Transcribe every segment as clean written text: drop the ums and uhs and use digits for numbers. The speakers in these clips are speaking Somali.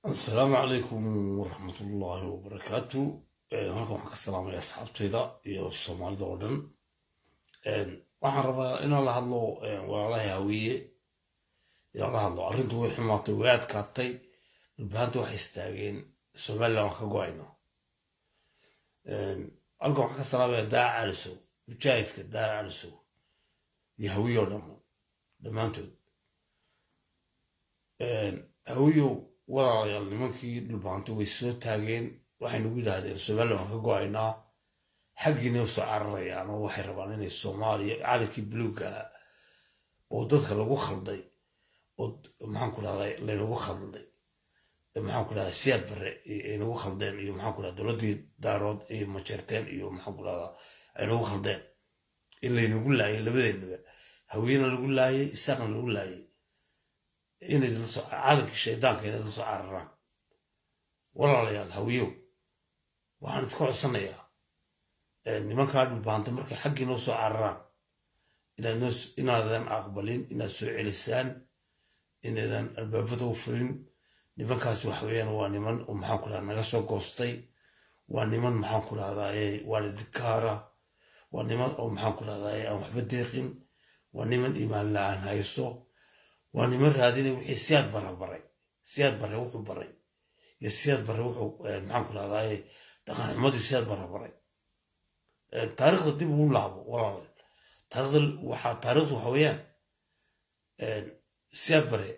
السلام عليكم ورحمة الله وبركاته. هلكم waxaan ka salaamay asxaabtayda iyo Soomaalida oo dhan. Waxaan rabaa inaan la hadlo walaalahay hawiye inaan la hadlo arrintu way xumaatay way adkaatay baanta wax istaageen Soomaaliland wax ka go'ayno. Halkan waxaan ka salaamay Daa Caliso mujaahidka Daa Caliso iyo hawiye oo dhan dhamaantood. Hawiyo walaalayaal nimankii dhulbaanta way soo taageen waxay nagu yiraahdeen Soomaaliland wax ka go'aynaa xaggina u soo cararayaan oo waxay rabaan inay Soomaaliya caalankii buluuga oo dadka lagu khalday oo maxaan ku dhahday lagu khalday maxaan ku dhahday siyaad bare ay nagu khaldeen iyo maxaan ku dhahday dowladii daarood ay majarteen iyo maxaan ku dhahday ay nagu khaldeen in la nagu laayay labadeennaba haweenna lagu laayay isaaqna lagu laayay inay la soo caalankii shaydaanka inay la soo cararaan. walaalayaal hawiyo waxaan idinku codsanayaa nimankaa dhulbaanta markay xaggii noo soo cararaan inaadan aqbalin inaad soo celisaan inaadan albaabada u furin. nimankaas waxa weeyaan waa niman oo maxaan ku dhahdaa naga soo goostay waa niman maxaan ku dhahdaa waalidkaara waa niman oo maxaan ku dhahdaa aan waxba deeqin waa niman iimaan la'aan hayso waa niman raadinay wixii siyaad bare wuxuu baray iyo siyaad bare wuxuu maxaan ku dhahdaa dhaqan xumadu siyaad bare taariikhda dib ugu laabo walaal taariikhdu waxa weeyaan siyaad bare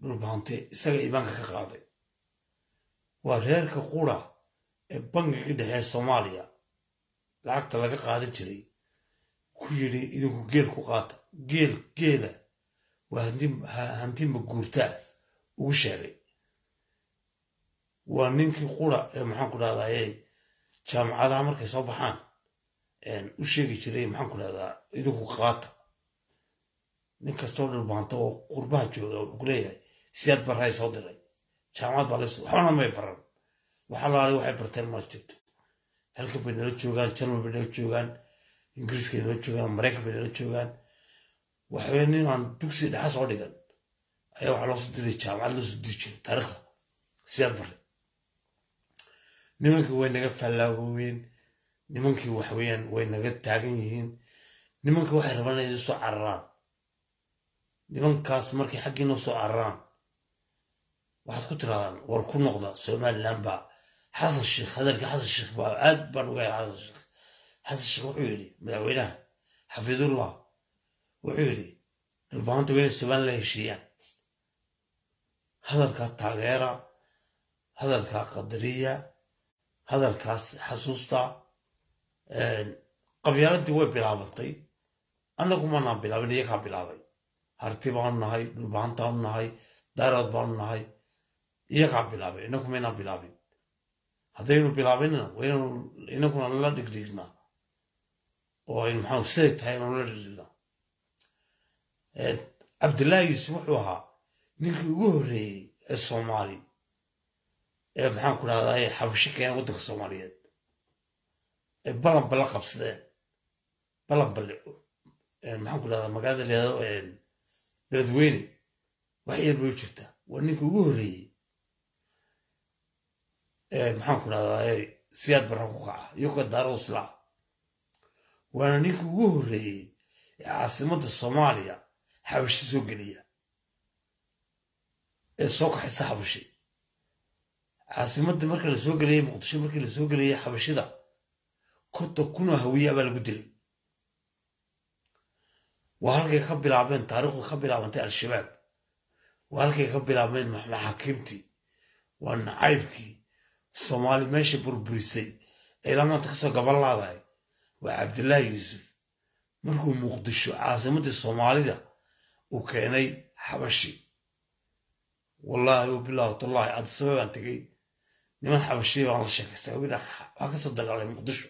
dhulbaante isaga iimaanka ka qaaday waa reerka qura ee bangiga dhexe Soomaaliya lacagta laga qaadan jiray ku yiri idinku geel ku qaata geela waa hanti ma guurtaa ugu sheegay waa ninkii qura ee maxaan ku dhahdaa jaamacadaha markay soo baxaan u sheegi jiray maxaan ku dhahdaa idinku qaata. nin kastoo dhulbaanta oo qurbaha jooga wuxuu ku leeyahay siyaad barhay soo diray jaamacad baa waxna may baran waxa la waxay barteen ma jirto. halka bay nala joogaan Jarmal bay nala joogaan Ingiriiska bay nala joogaan Mareykanka bay nala joogaan waxay nin aan dugsi dhexe soo dhigan ayaa waxa loo soo diray jaamacad loo soo diray taariikhda siyaad barhay. nimankii way naga fallaagoween nimankii wax weeyaan way naga taagan yihiin nimankii waxay rabaan inay soo cararaan. nimankaas markay xaggii noo soo cararaan waxaad ku tiraadaan war ku noqda Somaliland baa Xasan Sheekh hadalka Xasan Sheekh baa aad baan uga helay. Xasan Sheekh wuxuu yiri madaxweynaha xafidullah wuxuu yiri dhulbaanta weyn Somaliland heshiiyaan hadalka taageera hadalka qadariya hadalkaas xasuusta. qabyaaladii way bilaabatay annagu ma naan bilaabin iyagaa bilaabay. harti baan nahay dhulbaanta baan nahay daarood baan nahay iyagaa bilaabay inagu ma naan bilaabin. haddaynu bilaabinna waynu inaguna la dhigdhignaa oo aynu maxaa siday tahay inuu la dhigdhignaa. Cabdullaahi Yuusuf wuxuu ahaa ninkii ugu horreeyey ee Soomaali ee maxaan ku dhahdaa xabashi keenay waddanka Soomaaliyeed ee balan bala qabsadeen balan bale maxaan ku dhahdaa magaalada leedo beledweyne wax yar bay u jirtaa. waa ninkii ugu horreeyey maxaan ku dhahdaa siyaad barra ku kaca iyagoo daarood islaa. waana ninkii ugu horreeyey ee caasimadda Soomaaliya xabashi soo geliya ee soo kaxaysta xabashi. caasimadda marka la soo geliyay Muqdisho markii la soo geliyay xabashida 50,000 hawiye baa lagu dilay. waa halkay ka bilaabeen taariikhdu ka bilaabantay al-shabaab waa halkay ka bilaabeen maxaakiimtii waa nacaybkii Soomaali meesha burburisay ee maanta kasoo gaban laadahay waa Cabdullaahi Yuusuf markuu Muqdisho caasimadda Soomaalida uu keenay xabashi. wallaahi wabilaahi tallahi Addis Ababa tagay niman xabashi baan la sheekaystay waa kasoo dagaalay Muqdisho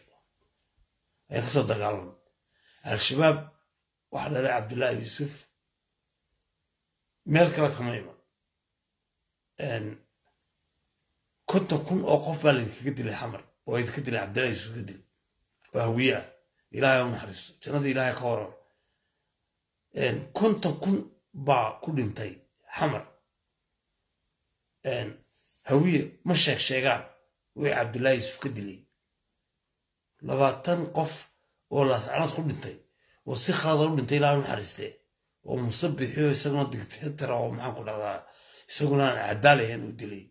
ayaa kasoo dagaalan al-shabaab waxa dhalay Cabdullaahi Yuusuf meel kale kama iman. 50,000 oo qof baa laga dilay xamar oo ay ka dilay Cabdullaahi Yuusuf ka dilay وهوية إلهي ونحرس جنة إلهي كورن كنت با كل انتي حمر هوية مشاك شيغان وي عبد الله يوسف كدلي لباتن قف ولا أنا كل انتي وسي خاضر انتي إلهي ونحرسته ومصبحي يسقنا دكتاتر ومعان كل هذا يسقنا عدالة هنا ودلي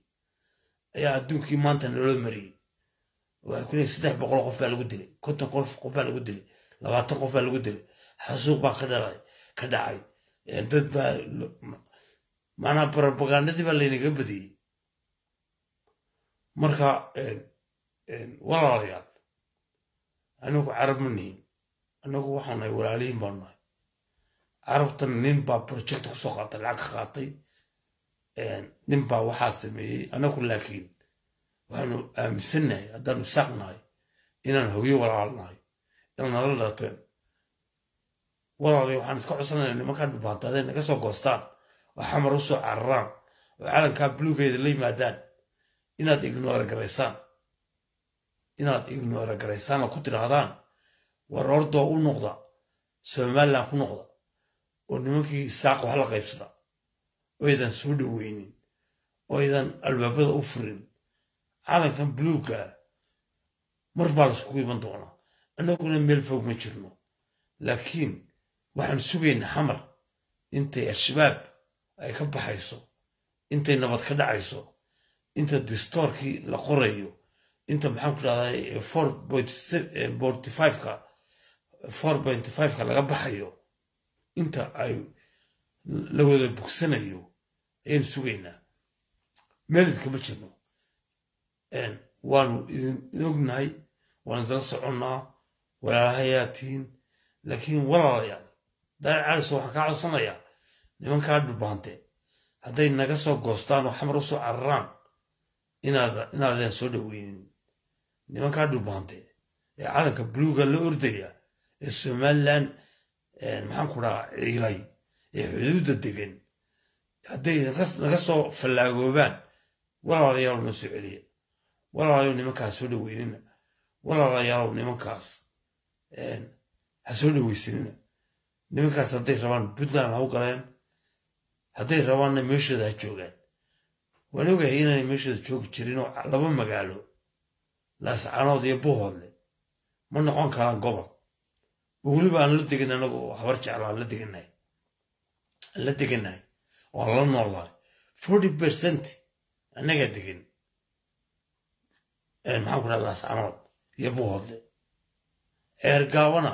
يا أدونكي مانتن لولو مري وكل سدح بقول قف على قدلي كنت قف على قدلي لباتن قف على قدلي حسوق بقى كداعي dad baa macnaha propagandadii baa laynaga badiyey marka walaalayaal anagu carab ma nihin anagu waxaan nahay walaalihiin baan nahay carabtan nin baa project kusoo qaatay lacag ka qaatay nin baa waxaa sameeyey anagu laakiin waxaanu aaminsannahay haddaanu saaqnahay inaan hawiyo walaal nahay inaan nala dhalateen walaalayaal waxaan iska codsanaynaa nimankaa dhubaantadeen naga soo goostaan oo xamar u soo cararaan oo calankaa buluugeeda la yimaadaan inaad ignoora garaysaan oo ku tidhaahdaan war ordoo u noqda somaliland ku noqda oo nimankii isaaq wax la qaybsada oo aydan soo dhoweynin oo aydan albaabada u furin calankan buluugga mar baa laiskugu iman doonaa annaguna meel fog ma jirno laakiin waxaan sugaynaa xamar intay al-shabaab ay ka baxayso intay nabad ka dhacayso inta distoorkii la qorayo inta maxaan ku dhahday 4.5ka laga baxayo inta ay la wada bogsanayo ayaan sugaynaa meelid kama jirno waanu idin ognahay waanu idala soconnaa walaalahayaatihiin laakiin walaalayaal daal calis waxaan kaa codsanayaa nimankaa dhubaante hadday naga soo goostaan oo xamar u soo cararaan inaadeen soo dhoweynin nimankaa dhubaante ee calanka buluuga la ordaya ee somaliland maxaan ku dhahaa ciilay ee xuduudda degan hadday naga soo fallaagoobaan walaalayaal noo soo celiya walaalayaal nimankaas soo dhoweynina walaalayaal nimankaas ha soo dhoweysanina nimankaas hadday rabaan puntland ha u galeen hadday rabaanna meeshooda ha joogaan waan ogahay inaanay meeshooda joogi jirin oo laba magaalo laascaanood iyo buuhoodle ma noqon karaan gobol oo weliba aan la degan anagu habar jecla aan la degannahay oo aan la noolnahay 40% annagaa degan maxaan ku dhaha laascaanood iyo buuhoodle eergaabana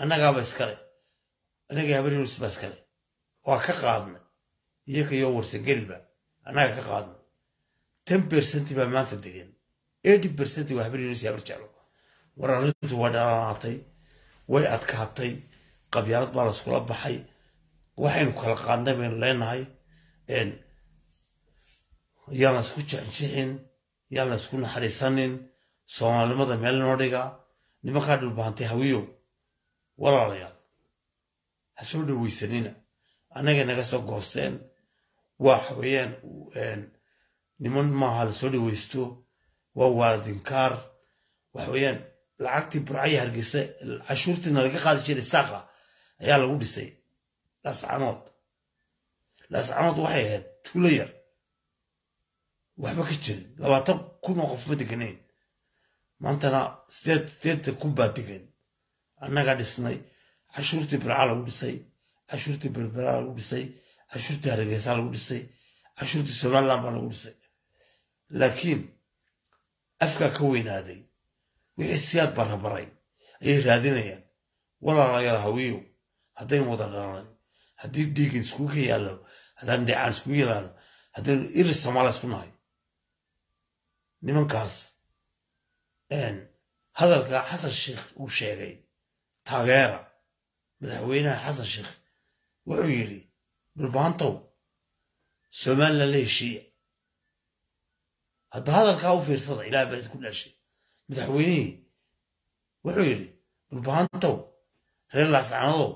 annagaaba iskale annaga habar yunus baa iskale waa ka qaadnay iyaka iyo warsangeliba annaga ka qaadnay 10% baa maanta degan 80% waa habar yunus habar jeclo war arrintu waa dhalaatay way adkaatay qabyaalad baa laskula baxay waxaynu kala qaadnay baynu leenahay yaan la isku jecjicin yaan la isku naxariisanin soomaalimada meel noo dhiga nimankaa dhulbaantay hawiyow walaalayaal ha soo dhoweysanina annaga naga soo goosteen waxa weeyaan niman maaha la soo dhoweysto waa waaladinkaar waxa weeyaan lacagtii burcaya hargeysa cashuurtiina laga qaadi jiray saaqa ayaa lagu dhisay laascaanood waxay ahayd tuulo yar waxba ka jirin 20,000 oo qof ma deganayn maantana 8 baa degan annaga dhisnay cashuurtii burca lagu dhisay cashuurtii berbera lagu dhisay cashuurtii hargeysa lagu dhisay cashuurtii somaliland baa lagu dhisay laakiin afkaa ka weynaaday wixii siyaad barabaray ayay raadinayaan walaalayaal hawiyow haddaynu wada dhalanay haddii dhiigin iskugu ka yaallo haddaan dhicaan iskugu yalaano haddaynu iris soomaaliya isku nahay nimankaas hadalka xasan sheekh uu sheegay taageera madaxweynaha xasan sheekh wuxuu yidhi dhulbaantow somaliland la heshiiya hadda hadalkaa u fiirsada ilaah baa idinku dhashay madaxweynihii wuxuu yidhi dhulbaantow reer laascaanodow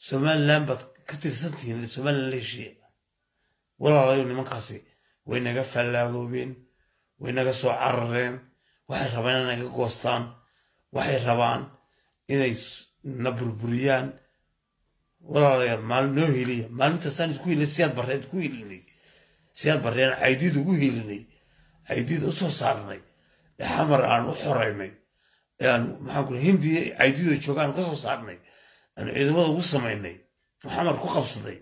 somaliland baad ka tirsantihiin somaliland la heshiiya walaalayo nimankaasi way naga fallaagoobeen way naga soo carareen waxay rabeen inay naga goostaan waxay rabaan inay na burburiyaan walaalayaal maalin noo heliya maalintaasaan isku helay siyaad barreen caydiid ugu helinay caydiid u soo saarnay ee xamar aan u xoraynay ee aan maxaan ku hindiya caydiidoo joogaan ka soo saarnay aan ciidamada ugu samaynay xamar ku qabsaday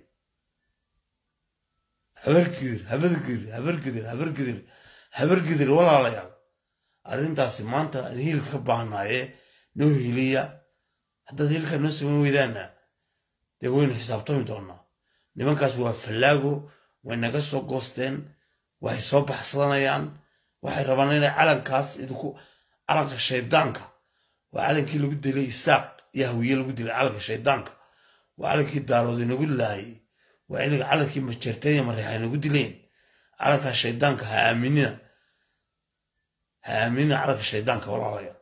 habargidir walaalayaal arrintaasi maanta aan hilid ka baahnaaye noo heliya haddaad hilka noo samayn weydaana dee waynu xisaabtami doonaa nimankaas waa fallaago way naga soo goosteen waxay soo baxsanayaan waxay rabaan inay calankaas idinku calanka shaydaanka waa calankii lagu dilay isaaq iyo hawiye lagu dilay calanka shaydaanka waa calankii daarood inagu laayay waa inaga calankii majeerteen iyo mareexay nagu dileen calanka shaydaanka ha aaminina calanka shaydaanka walaalayaal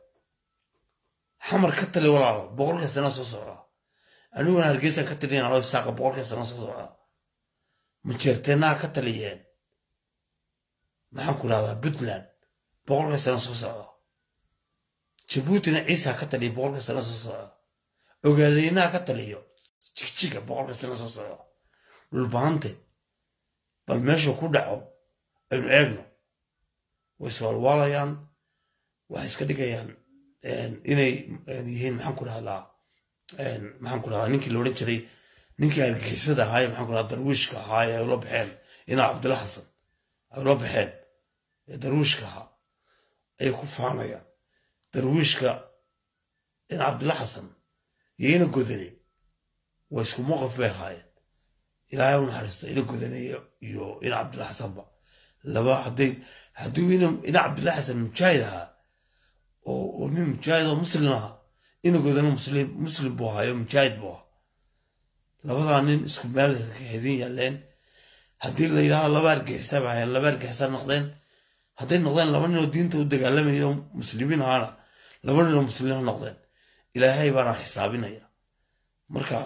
xamar ka tali walaalo boqolka sana soo socda aniguna hargeysan ka taliyeen alo isaaqa boqolka sana soo socda majeerteenaha ka taliyeen maxaan ku dhahdaa puntland boqolka sana soo socda jabuutina ciisa ka taliya boqolka sana soo socda ogaadeynaha ka taliyo jigjiga boqolka sana soo socda dhulbaante bal meesha ku dhaco aynu eegno way iswaalwaalayaan waxay iska dhigayaan inay yihiin maxaan ku dhahdaa ninkii la odhan jiray ninkii hargeysada ahaaye maxaan ku dhahdaa darwiishka ahaaye ay ula baxeen inaa cabdilla xasan ay ula baxeen ee darwiishka ahaa ayay ku faanayaan darwiishka ina cabdilla xasan iyo ina godane waa isku mowqif bay ahaayeen ilaahay u naxariisto ina godane iyo ina cabdilla xasanba laba hadduu ina cabdilla xasan mujaahid ahaa oo nin mujaahid oo muslim ahaa ina godane muslim buu ahaayo mujaahid buu ahaa labadaa nin isku meel hedin yaaleen haddii la yidhahdo laba argixisa ba hayeen laba argixisa noqdeen hadday noqdeen laba ninoo diinta u dagaalamayo muslimiin ahaana laba ninoo muslimiin noqdeen ilaahay baana xisaabinaya marka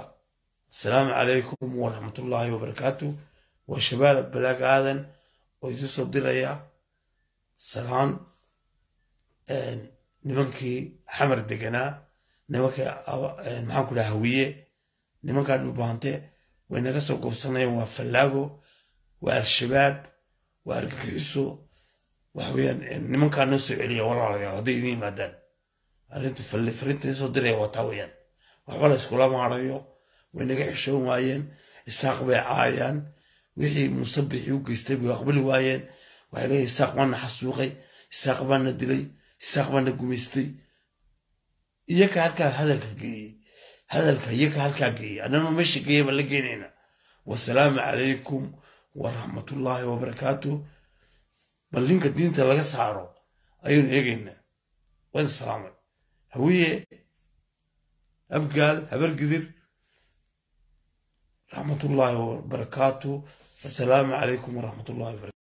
asalaamu calaykum waraxmatullaahi wabarakaatu waa shabaal balaag aadan oo isu soo diraya salaan nimankii xamar deganaa nimankii maxaan ku dhaha hawiye nimankaa dhulbaante way naga soo goobsanayaan waa fallaago waa al-shabaab waa argagixiso waxaweyaan nimankaa noo soo celiya walaalayaal hadday idin yimaadaan arrinta fariinta isoo diraya waa taa weyaan waxba la iskula maarayo way naga xishoon waayeen isaaq bay caayaan wixii musabixii u geystay bay aqbali waayeen waxay leeyihin isaaq baana xasuuqay isaaq baana dilay isaaq baana gumaystay iyaka halkaa hadalka geeyey iyaka halkaa geeyey annanu meesha geeyey baan la geenayna wasalaamu calaykum waraxmatullaahi wabarakaatu bal ninka diinta laga saaro ayaynu eegaynaa waan salaamay hawiye abgaal habargidir raxmatullaahi wabarakaatu assalaamu calaykum waraxmatullaahi wabarakatu